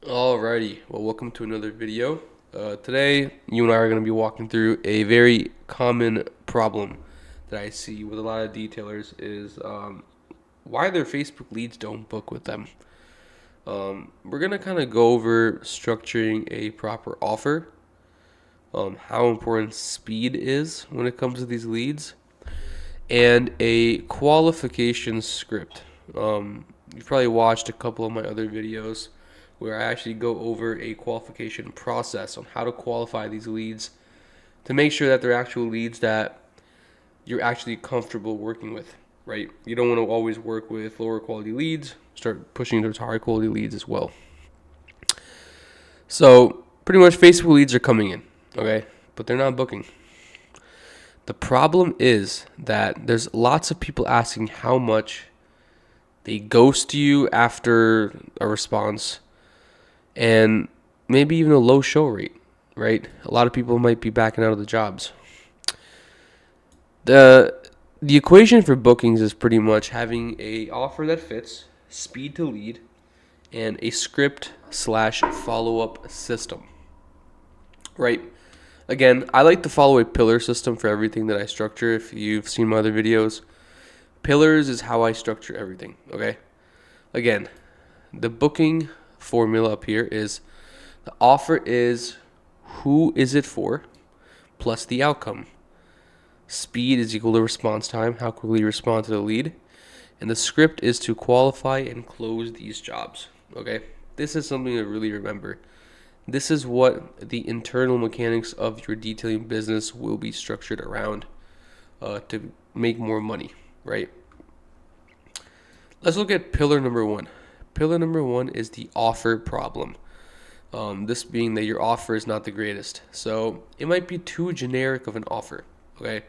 Alrighty, well, welcome to another video. Today, you and I are going to be walking through a very common problem that I see with a lot of detailers is why their Facebook leads don't book with them. We're going to kind of go over structuring a proper offer, how important speed is when it comes to these leads, and a qualification script. You've probably watched a couple of my other videos where I actually go over a qualification process on how to qualify these leads to make sure that they're actual leads that you're actually comfortable working with, right? You don't want to always work with lower quality leads, start pushing towards higher quality leads as well. So, pretty much Facebook leads are coming in, okay? But they're not booking. The problem is that there's lots of people asking how much they ghost you after a response and maybe even a low show rate, right? A lot of people might be backing out of the jobs. The equation for bookings is pretty much having a offer that fits, speed to lead, and a script/follow-up system, right? Again, I like to follow a pillar system for everything that I structure. If you've seen my other videos, pillars is how I structure everything, okay? Again, the booking formula up here is the offer is who is it for plus the outcome. Speed is equal to response time, how quickly you respond to the lead. And the script is to qualify and close these jobs, okay? This is something to really remember. This is what the internal mechanics of your detailing business will be structured around to make more money, right? Let's look at pillar number one. Pillar number one is the offer problem. This being that your offer is not the greatest. So it might be too generic of an offer, okay?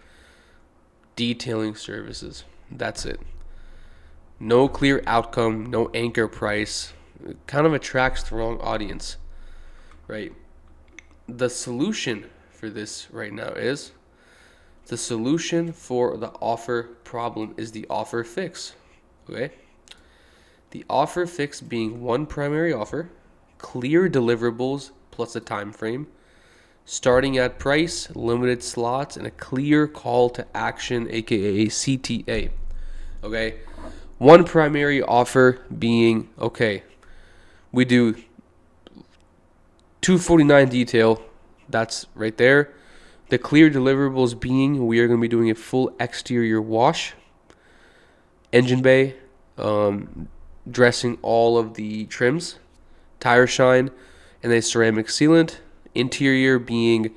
Detailing services, that's it. No clear outcome, no anchor price. It kind of attracts the wrong audience, right? The solution for this right now is the solution for the offer problem is the offer fix, okay? The offer fix being one primary offer, clear deliverables plus a time frame, starting at price, limited slots, and a clear call to action, aka CTA. Okay? One primary offer being, okay, we do 249 detail, that's right there. The clear deliverables being we are going to be doing a full exterior wash, engine bay, dressing all of the trims, tire shine, and a ceramic sealant. Interior being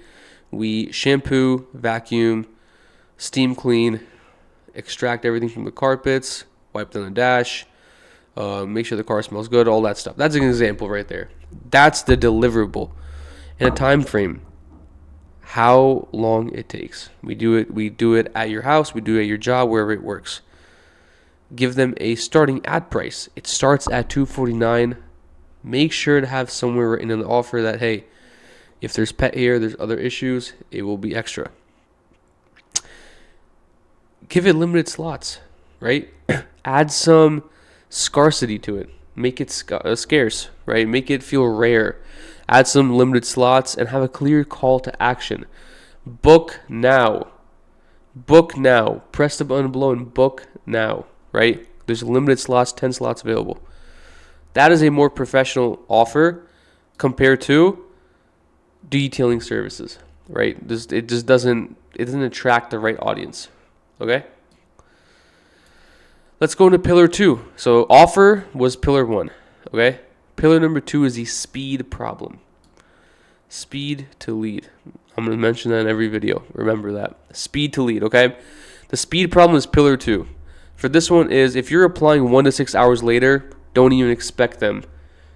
we shampoo, vacuum, steam clean, extract everything from the carpets, wipe down the dash, make sure the car smells good, all that stuff. That's an example right there. That's the deliverable. And a time frame. How long it takes. We do it at your house, we do it at your job, wherever it works. Give them a starting at price. It starts at $249. Make sure to have somewhere in an offer that, hey, if there's pet here, there's other issues, it will be extra. Give it limited slots, right? Add some scarcity to it. Make it scarce, right? Make it feel rare. Add some limited slots and have a clear call to action. Book now. Book now. Press the button below and book now, right? There's limited slots, 10 slots available. That is a more professional offer compared to detailing services, right? It doesn't attract the right audience. Okay? Let's go into pillar 2. So offer was pillar 1, okay? Pillar number 2 is the speed problem. Speed to lead. I'm going to mention that in every video. Remember that. Speed to lead, okay? The speed problem is pillar 2. For this one is if you're applying 1 to 6 hours later, don't even expect them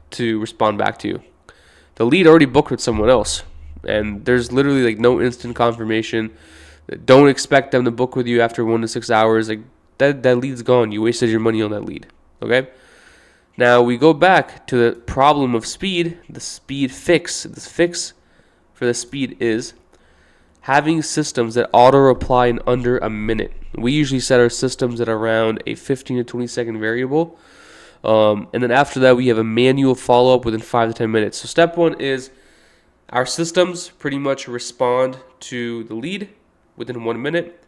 to respond back to you. The lead already booked with someone else, and there's literally like no instant confirmation. Don't expect them to book with you after 1 to 6 hours. Like that lead's gone. You wasted your money on that lead. Okay? Now we go back to the problem of speed, the speed fix. The fix for the speed is having systems that auto reply in under a minute. We usually set our systems at around a 15 to 20 second variable. And then after that, we have a manual follow-up within 5 to 10 minutes. So step one is our systems pretty much respond to the lead within 1 minute.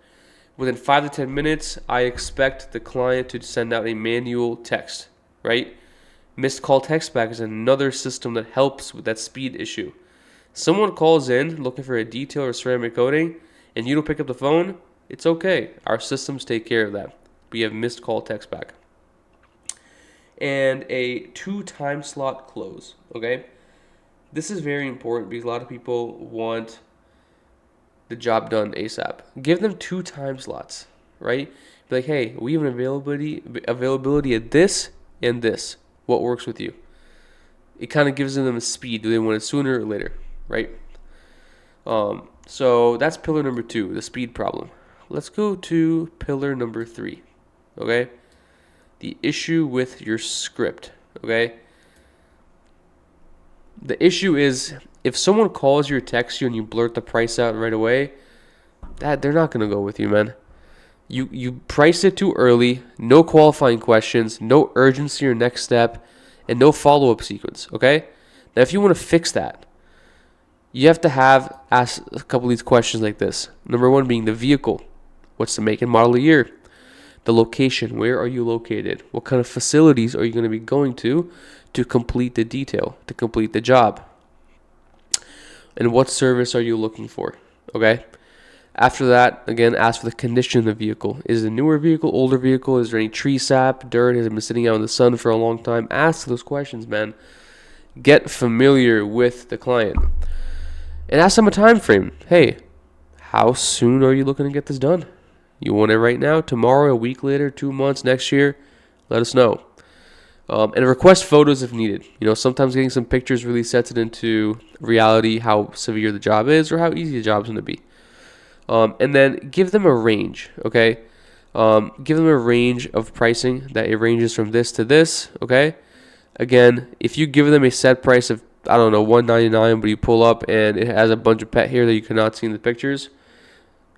Within 5 to 10 minutes, I expect the client to send out a manual text, right? Missed call text back is another system that helps with that speed issue. Someone calls in looking for a detail or ceramic coating, and you don't pick up the phone, it's okay. Our systems take care of that. We have missed call text back. And a 2 time slot close, okay? This is very important because a lot of people want the job done ASAP. Give them 2 time slots, right? Be like, hey, we have an availability at this and this. What works with you? It kind of gives them a speed. Do they want it sooner or later, right? So that's pillar number 2, the speed problem. Let's go to pillar number 3, okay? The issue with your script, okay? The issue is if someone calls you or texts you and you blurt the price out right away, that they're not going to go with you, man. You price it too early, no qualifying questions, no urgency or next step, and no follow-up sequence, okay? Now, if you want to fix that, you have to ask a couple of these questions like this. Number 1 being the vehicle. What's the make and model of year? The location. Where are you located? What kind of facilities are you going to be going to complete the detail, to complete the job? And what service are you looking for? Okay? After that, again, ask for the condition of the vehicle. Is it a newer vehicle, older vehicle? Is there any tree sap, dirt? Has it been sitting out in the sun for a long time? Ask those questions, man. Get familiar with the client. And ask them a time frame. Hey, how soon are you looking to get this done? You want it right now, tomorrow, a week later, 2 months, next year? Let us know. And request photos if needed. Sometimes getting some pictures really sets it into reality how severe the job is or how easy the job's going to be. And then give them a range, okay? Give them a range of pricing that it ranges from this to this, okay? Again, if you give them a set price of, I don't know, $199, but you pull up and it has a bunch of pet hair that you cannot see in the pictures,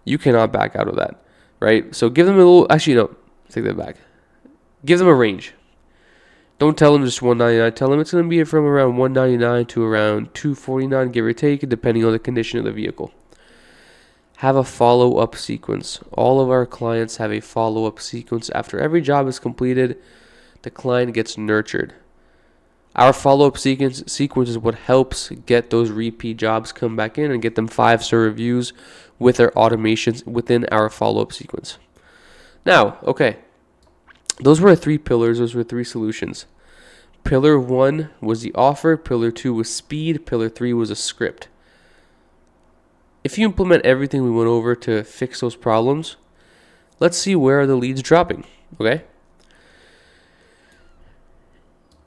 you cannot back out of that, right? So give them a little, actually, no, take that back. Give them a range. Don't tell them just $199. Tell them it's going to be from around $199 to around $249, give or take, depending on the condition of the vehicle. Have a follow-up sequence. All of our clients have a follow-up sequence. After every job is completed, the client gets nurtured. Our follow-up sequence is what helps get those repeat jobs come back in and get them 5-star reviews with our automations within our follow-up sequence. Now, okay, those were 3 pillars. Those were 3 solutions. Pillar 1 was the offer. Pillar 2 was speed. Pillar 3 was a script. If you implement everything we went over to fix those problems, let's see where are the leads dropping, okay?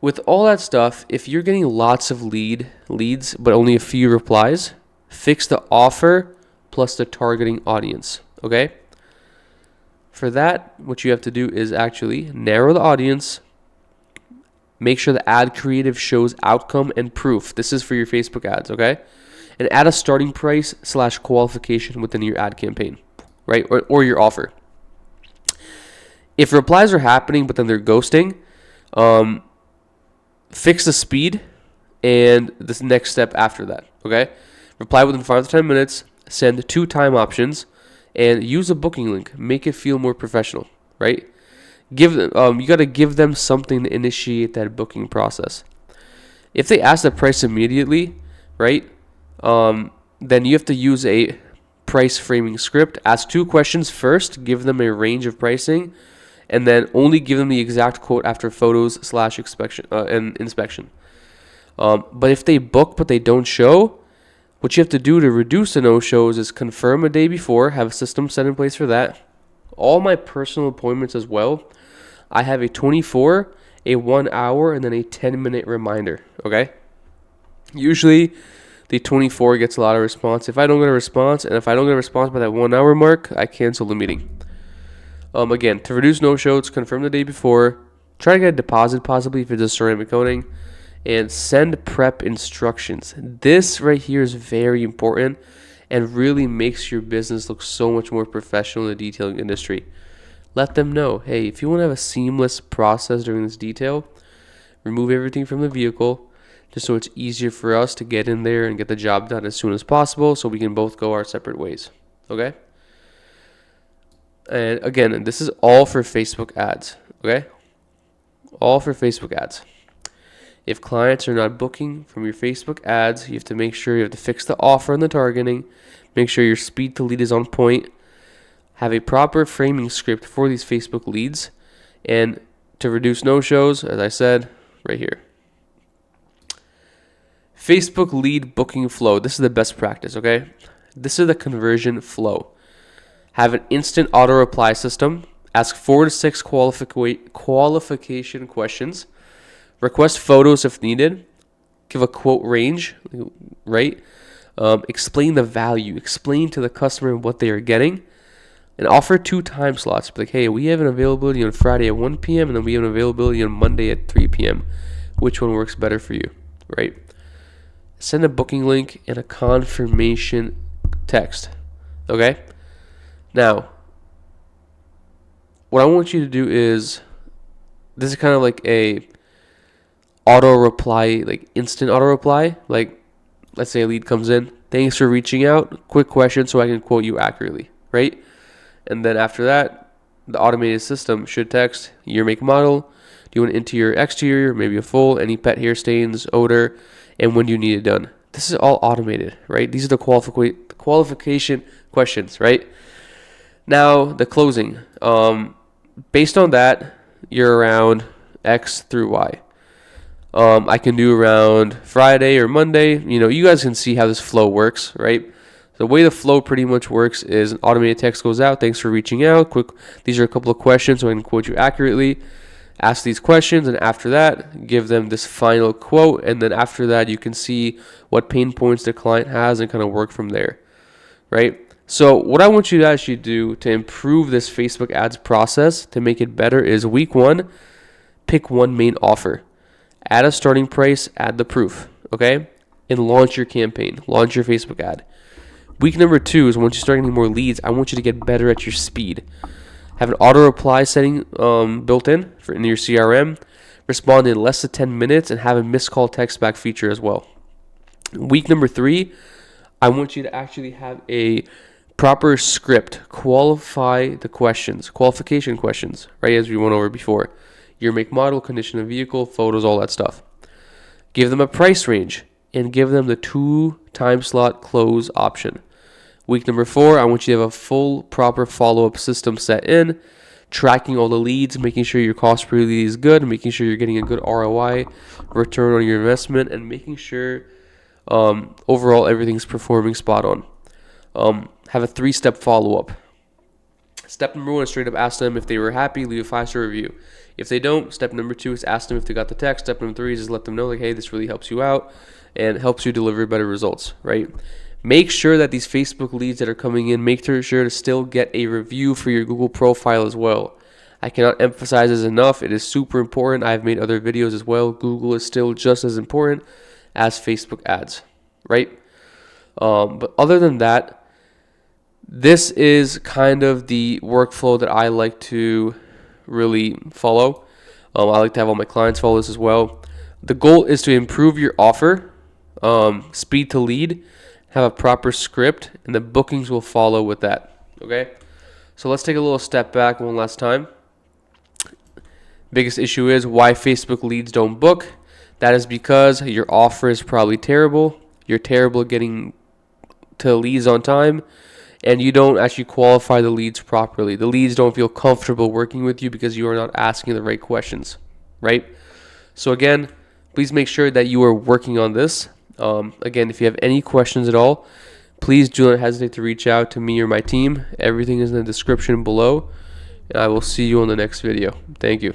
With all that stuff, if you're getting lots of leads but only a few replies, fix the offer plus the targeting audience, okay? For that, what you have to do is actually narrow the audience, make sure the ad creative shows outcome and proof. This is for your Facebook ads, okay? And add a starting price / qualification within your ad campaign, right? Or your offer. If replies are happening but then they're ghosting, fix the speed and this next step after that, okay? Reply within 5 to 10 minutes, send 2 time options, and use a booking link. Make it feel more professional, right? Give them, you got to give them something to initiate that booking process. If they ask the price immediately, right, then you have to use a price framing script. Ask 2 questions first, give them a range of pricing, and then only give them the exact quote after photos / inspection. But if they book but they don't show, what you have to do to reduce the no-shows is confirm a day before, have a system set in place for that. All my personal appointments as well, I have a 24, a 1 hour, and then a 10-minute reminder, okay? Usually, the 24 gets a lot of response. If I don't get a response, and if I don't get a response by that 1 hour mark, I cancel the meeting. Again, to reduce no-shows, confirm the day before, try to get a deposit possibly if it's a ceramic coating, and send prep instructions. This right here is very important and really makes your business look so much more professional in the detailing industry. Let them know, hey, if you want to have a seamless process during this detail, remove everything from the vehicle, just so it's easier for us to get in there and get the job done as soon as possible so we can both go our separate ways. Okay? And again, this is all for Facebook ads. Okay? All for Facebook ads. If clients are not booking from your Facebook ads, you have to make sure you have to fix the offer and the targeting, make sure your speed to lead is on point, have a proper framing script for these Facebook leads, and to reduce no-shows, as I said, right here. Facebook lead booking flow. This is the best practice, okay? This is the conversion flow. Have an instant auto reply system. Ask 4 to 6 qualification questions. Request photos if needed. Give a quote range, right? Explain the value. Explain to the customer what they are getting. And offer 2 time slots. Like, hey, we have an availability on Friday at 1 p.m. and then we have an availability on Monday at 3 p.m. Which one works better for you, right? Send a booking link and a confirmation text, okay? Now, what I want you to do is, this is kind of like a auto reply, like instant auto reply. Like, let's say a lead comes in, thanks for reaching out, quick question so I can quote you accurately, right? And then after that, the automated system should text your make model, do you want interior, exterior, maybe a full, any pet hair stains, odor, and when do you need it done. This is all automated, right? These are the qualification questions, right? Now, the closing. Based on that, you're around X through Y. I can do around Friday or Monday. You know, you guys can see how this flow works, right? The way the flow pretty much works is an automated text goes out. Thanks for reaching out. These are a couple of questions so I can quote you accurately. Ask these questions, and after that, give them this final quote. And then after that, you can see what pain points the client has and kind of work from there, right? So what I want you to actually do to improve this Facebook ads process to make it better is week 1, pick one main offer. Add a starting price, add the proof, okay? And launch your campaign, launch your Facebook ad. Week number 2 is once you start getting more leads, I want you to get better at your speed. Have an auto reply setting built in your CRM. Respond in less than 10 minutes and have a missed call text back feature as well. Week number 3, I want you to actually have a proper script. Qualification questions, right, as we went over before. Your make, model, condition of vehicle, photos, all that stuff. Give them a price range and give them the 2 time slot close option. Week number 4, I want you to have a full, proper follow-up system set in, tracking all the leads, making sure your cost per lead is good, making sure you're getting a good ROI, return on your investment, and making sure overall everything's performing spot on. Have a 3-step follow-up. Step number 1 is straight up ask them if they were happy, leave a 5-star review. If they don't, step number 2 is ask them if they got the text. Step number 3 is just let them know, like, hey, this really helps you out and helps you deliver better results, right? Make sure that these Facebook leads that are coming in, make sure to still get a review for your Google profile as well. I cannot emphasize this enough. It is super important. I've made other videos as well. Google is still just as important as Facebook ads, right? But other than that, this is kind of the workflow that I like to really follow. I like to have all my clients follow this as well. The goal is to improve your offer, speed to lead, have a proper script, and the bookings will follow with that, okay? So let's take a little step back one last time. Biggest issue is why Facebook leads don't book. That is because your offer is probably terrible. You're terrible at getting to leads on time, and you don't actually qualify the leads properly. The leads don't feel comfortable working with you because you are not asking the right questions, right? So again, please make sure that you are working on this. Again, if you have any questions at all, please do not hesitate to reach out to me or my team. Everything is in the description below, and I will see you on the next video. Thank you.